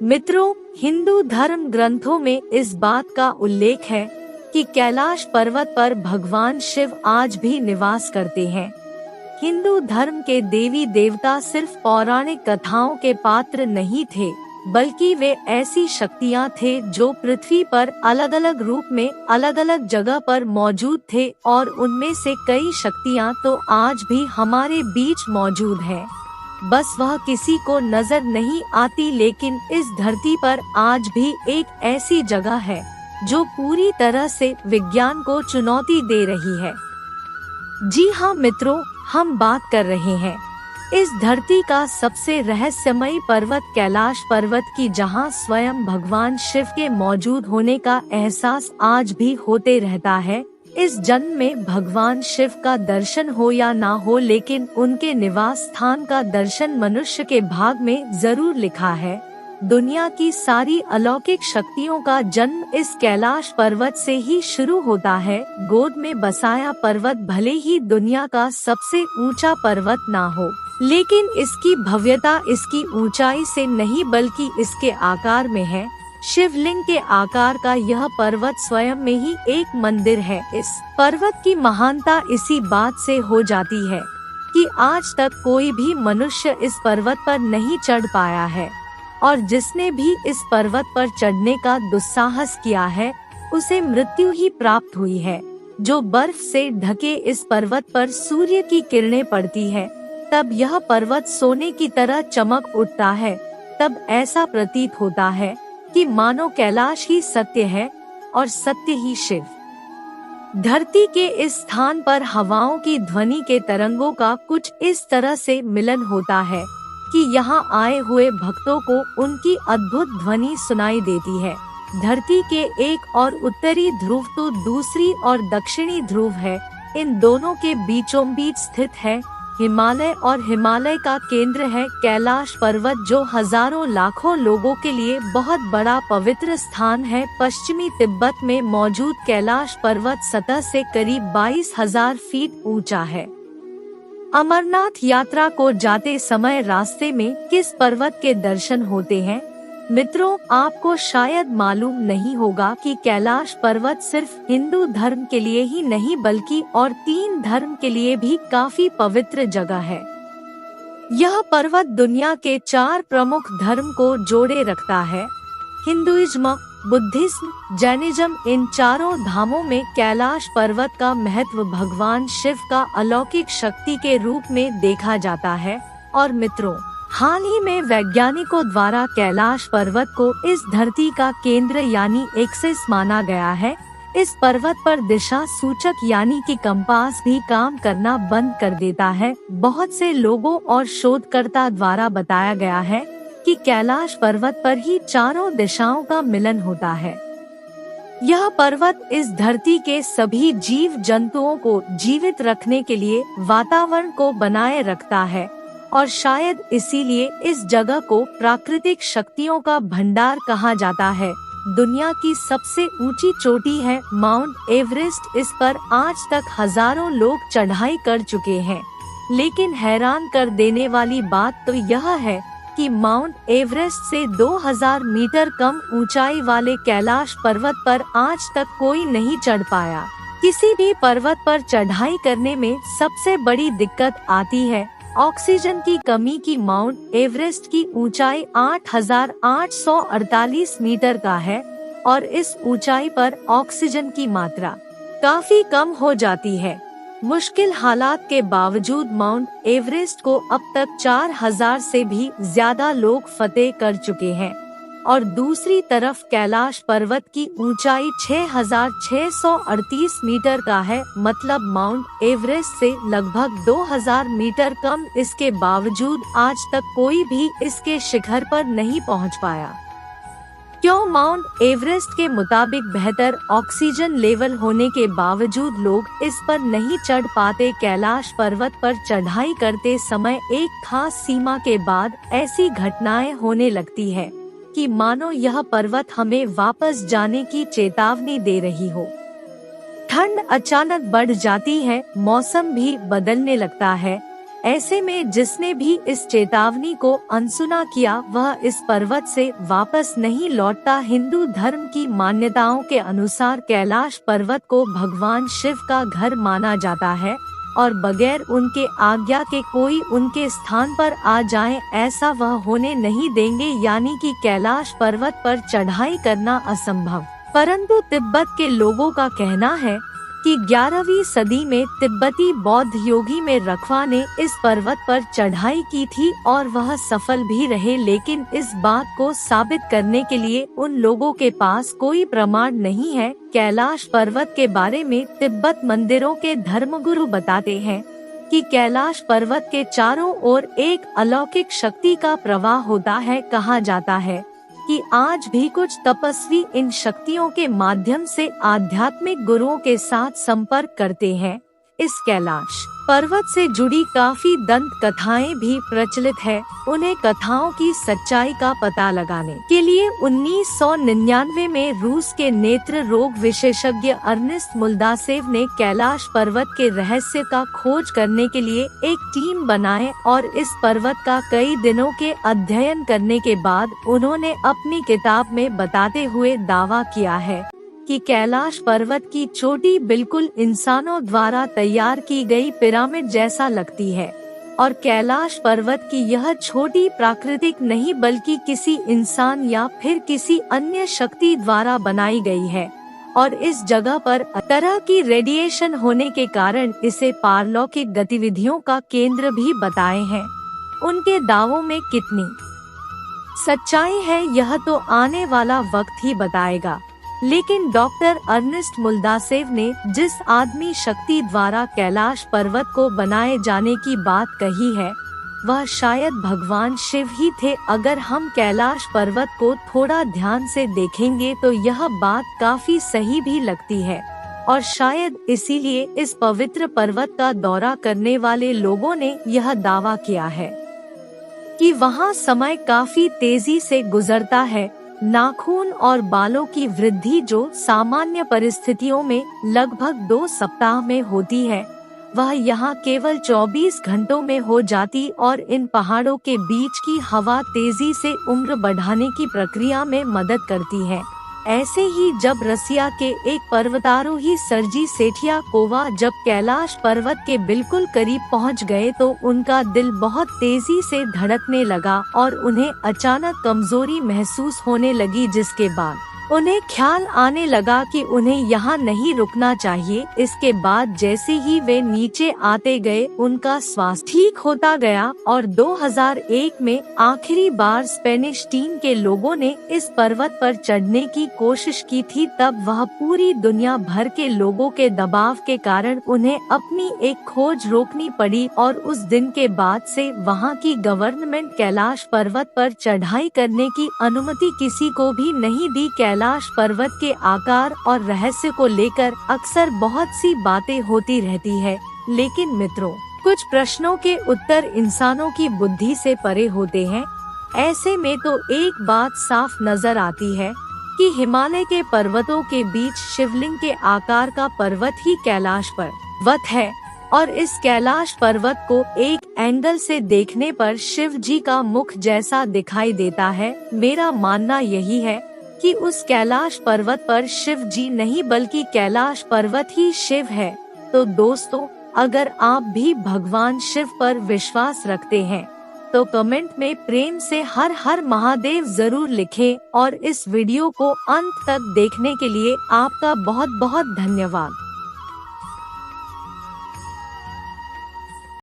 मित्रों, हिंदू धर्म ग्रंथों में इस बात का उल्लेख है कि कैलाश पर्वत पर भगवान शिव आज भी निवास करते हैं। हिंदू धर्म के देवी देवता सिर्फ पौराणिक कथाओं के पात्र नहीं थे, बल्कि वे ऐसी शक्तियां थे जो पृथ्वी पर अलग अलग रूप में अलग अलग जगह पर मौजूद थे, और उनमें से कई शक्तियां तो आज भी हमारे बीच मौजूद हैं। बस वह किसी को नजर नहीं आती, लेकिन इस धरती पर आज भी एक ऐसी जगह है जो पूरी तरह से विज्ञान को चुनौती दे रही है। जी हाँ मित्रों, हम बात कर रहे हैं इस धरती का सबसे रहस्यमयी पर्वत कैलाश पर्वत की, जहाँ स्वयं भगवान शिव के मौजूद होने का एहसास आज भी होते रहता है। इस जन्म में भगवान शिव का दर्शन हो या ना हो, लेकिन उनके निवास स्थान का दर्शन मनुष्य के भाग में जरूर लिखा है। दुनिया की सारी अलौकिक शक्तियों का जन्म इस कैलाश पर्वत से ही शुरू होता है। गोद में बसाया पर्वत भले ही दुनिया का सबसे ऊंचा पर्वत ना हो, लेकिन इसकी भव्यता इसकी ऊंचाई से नहीं बल्कि इसके आकार में है। शिवलिंग के आकार का यह पर्वत स्वयं में ही एक मंदिर है। इस पर्वत की महानता इसी बात से हो जाती है कि आज तक कोई भी मनुष्य इस पर्वत पर नहीं चढ़ पाया है, और जिसने भी इस पर्वत पर चढ़ने का दुस्साहस किया है उसे मृत्यु ही प्राप्त हुई है। जो बर्फ से ढके इस पर्वत पर सूर्य की किरणें पड़ती है, तब यह पर्वत सोने की तरह चमक उठता है। तब ऐसा प्रतीत होता है कि मानो कैलाश ही सत्य है और सत्य ही शिव। धरती के इस स्थान पर हवाओं की ध्वनि के तरंगों का कुछ इस तरह से मिलन होता है कि यहाँ आए हुए भक्तों को उनकी अद्भुत ध्वनि सुनाई देती है। धरती के एक और उत्तरी ध्रुव तो दूसरी और दक्षिणी ध्रुव है। इन दोनों के बीचों बीच स्थित है हिमालय, और हिमालय का केंद्र है कैलाश पर्वत, जो हजारों लाखों लोगों के लिए बहुत बड़ा पवित्र स्थान है। पश्चिमी तिब्बत में मौजूद कैलाश पर्वत सतह से करीब 22,000 फीट ऊंचा है। अमरनाथ यात्रा को जाते समय रास्ते में किस पर्वत के दर्शन होते हैं? मित्रों, आपको शायद मालूम नहीं होगा कि कैलाश पर्वत सिर्फ हिंदू धर्म के लिए ही नहीं बल्कि और 3 धर्म के लिए भी काफी पवित्र जगह है। यह पर्वत दुनिया के 4 प्रमुख धर्म को जोड़े रखता है। हिंदुइज्म, बुद्धिज्म, जैनिज्म, इन चारों धामों में कैलाश पर्वत का महत्व भगवान शिव का अलौकिक शक्ति के रूप में देखा जाता है। और मित्रों, हाल ही में वैज्ञानिकों द्वारा कैलाश पर्वत को इस धरती का केंद्र यानी एक्सिस माना गया है। इस पर्वत पर दिशा सूचक यानी कि कंपास भी काम करना बंद कर देता है। बहुत से लोगों और शोधकर्ता द्वारा बताया गया है कि कैलाश पर्वत पर ही चारों दिशाओं का मिलन होता है। यह पर्वत इस धरती के सभी जीव जंतुओं को जीवित रखने के लिए वातावरण को बनाए रखता है, और शायद इसीलिए इस जगह को प्राकृतिक शक्तियों का भंडार कहा जाता है। दुनिया की सबसे ऊंची चोटी है माउंट एवरेस्ट। इस पर आज तक हजारों लोग चढ़ाई कर चुके हैं, लेकिन हैरान कर देने वाली बात तो यह है कि माउंट एवरेस्ट से 2000 मीटर कम ऊंचाई वाले कैलाश पर्वत पर आज तक कोई नहीं चढ़ पाया। किसी भी पर्वत पर चढ़ाई करने में सबसे बड़ी दिक्कत आती है ऑक्सीजन की कमी की। माउंट एवरेस्ट की ऊंचाई 8,848 मीटर का है, और इस ऊंचाई पर ऑक्सीजन की मात्रा काफी कम हो जाती है। मुश्किल हालात के बावजूद माउंट एवरेस्ट को अब तक 4,000 से भी ज्यादा लोग फतेह कर चुके हैं, और दूसरी तरफ कैलाश पर्वत की ऊंचाई 6,638 मीटर का है, मतलब माउंट एवरेस्ट से लगभग 2,000 मीटर कम। इसके बावजूद आज तक कोई भी इसके शिखर पर नहीं पहुंच पाया। क्यों? माउंट एवरेस्ट के मुताबिक बेहतर ऑक्सीजन लेवल होने के बावजूद लोग इस पर नहीं चढ़ पाते। कैलाश पर्वत पर चढ़ाई करते समय एक खास सीमा के बाद ऐसी घटनाएं होने लगती है कि मानो यह पर्वत हमें वापस जाने की चेतावनी दे रही हो। ठंड अचानक बढ़ जाती है, मौसम भी बदलने लगता है। ऐसे में जिसने भी इस चेतावनी को अनसुना किया वह इस पर्वत से वापस नहीं लौटता। हिंदू धर्म की मान्यताओं के अनुसार कैलाश पर्वत को भगवान शिव का घर माना जाता है और बगैर उनके आज्ञा के कोई उनके स्थान पर आ जाए ऐसा वह होने नहीं देंगे, यानी कि कैलाश पर्वत पर चढ़ाई करना असंभव। परंतु तिब्बत के लोगों का कहना है कि 11वीं सदी में तिब्बती बौद्ध योगी में रखवा ने इस पर्वत पर चढ़ाई की थी और वह सफल भी रहे, लेकिन इस बात को साबित करने के लिए उन लोगों के पास कोई प्रमाण नहीं है। कैलाश पर्वत के बारे में तिब्बत मंदिरों के धर्मगुरु बताते हैं कि कैलाश पर्वत के चारों ओर एक अलौकिक शक्ति का प्रवाह होता है। कहा जाता है कि आज भी कुछ तपस्वी इन शक्तियों के माध्यम से आध्यात्मिक गुरुओं के साथ संपर्क करते हैं। इस कैलाश पर्वत से जुड़ी काफी दंत कथाएं भी प्रचलित है। उन्हें कथाओं की सच्चाई का पता लगाने के लिए 1999 में रूस के नेत्र रोग विशेषज्ञ अर्नेस्ट मुल्दासेव ने कैलाश पर्वत के रहस्य का खोज करने के लिए एक टीम बनाए और इस पर्वत का कई दिनों के अध्ययन करने के बाद उन्होंने अपनी किताब में बताते हुए दावा किया है कि कैलाश पर्वत की चोटी बिल्कुल इंसानों द्वारा तैयार की गई पिरामिड जैसा लगती है और कैलाश पर्वत की यह छोटी प्राकृतिक नहीं बल्कि किसी इंसान या फिर किसी अन्य शक्ति द्वारा बनाई गई है और इस जगह पर तरह की रेडिएशन होने के कारण इसे पारलौकिक गतिविधियों का केंद्र भी बताए हैं। उनके दावों में कितनी सच्चाई है यह तो आने वाला वक्त ही बताएगा, लेकिन डॉक्टर अर्नेस्ट मुल्दासेव ने जिस आदमी शक्ति द्वारा कैलाश पर्वत को बनाए जाने की बात कही है वह शायद भगवान शिव ही थे। अगर हम कैलाश पर्वत को थोड़ा ध्यान से देखेंगे तो यह बात काफी सही भी लगती है और शायद इसीलिए इस पवित्र पर्वत का दौरा करने वाले लोगों ने यह दावा किया है कि वहाँ समय काफी तेजी से गुजरता है। नाखून और बालों की वृद्धि जो सामान्य परिस्थितियों में लगभग 2 सप्ताह में होती है वह यहाँ केवल 24 घंटों में हो जाती और इन पहाड़ों के बीच की हवा तेजी से उम्र बढ़ाने की प्रक्रिया में मदद करती है। ऐसे ही जब रसिया के एक पर्वतारोही सर्जी सेठियाकोवा जब कैलाश पर्वत के बिल्कुल करीब पहुंच गए तो उनका दिल बहुत तेजी से धड़कने लगा और उन्हें अचानक कमजोरी महसूस होने लगी, जिसके बाद उन्हें ख्याल आने लगा कि उन्हें यहाँ नहीं रुकना चाहिए। इसके बाद जैसे ही वे नीचे आते गए उनका श्वास ठीक होता गया और 2001 में आखिरी बार स्पेनिश टीम के लोगों ने इस पर्वत पर चढ़ने की कोशिश की थी। तब वह पूरी दुनिया भर के लोगों के दबाव के कारण उन्हें अपनी एक खोज रोकनी पड़ी और उस दिन के बाद से वहाँ की गवर्नमेंट कैलाश पर्वत पर चढ़ाई करने की अनुमति किसी को भी नहीं दी। कैलाश पर्वत के आकार और रहस्य को लेकर अक्सर बहुत सी बातें होती रहती है, लेकिन मित्रों कुछ प्रश्नों के उत्तर इंसानों की बुद्धि से परे होते हैं। ऐसे में तो एक बात साफ नजर आती है कि हिमालय के पर्वतों के बीच शिवलिंग के आकार का पर्वत ही कैलाश पर्वत है और इस कैलाश पर्वत को एक एंगल से देखने पर शिव जी का मुख जैसा दिखाई देता है। मेरा मानना यही है कि उस कैलाश पर्वत पर शिव जी नहीं बल्कि कैलाश पर्वत ही शिव है। तो दोस्तों अगर आप भी भगवान शिव पर विश्वास रखते हैं तो कमेंट में प्रेम से हर हर महादेव जरूर लिखें और इस वीडियो को अंत तक देखने के लिए आपका बहुत बहुत धन्यवाद।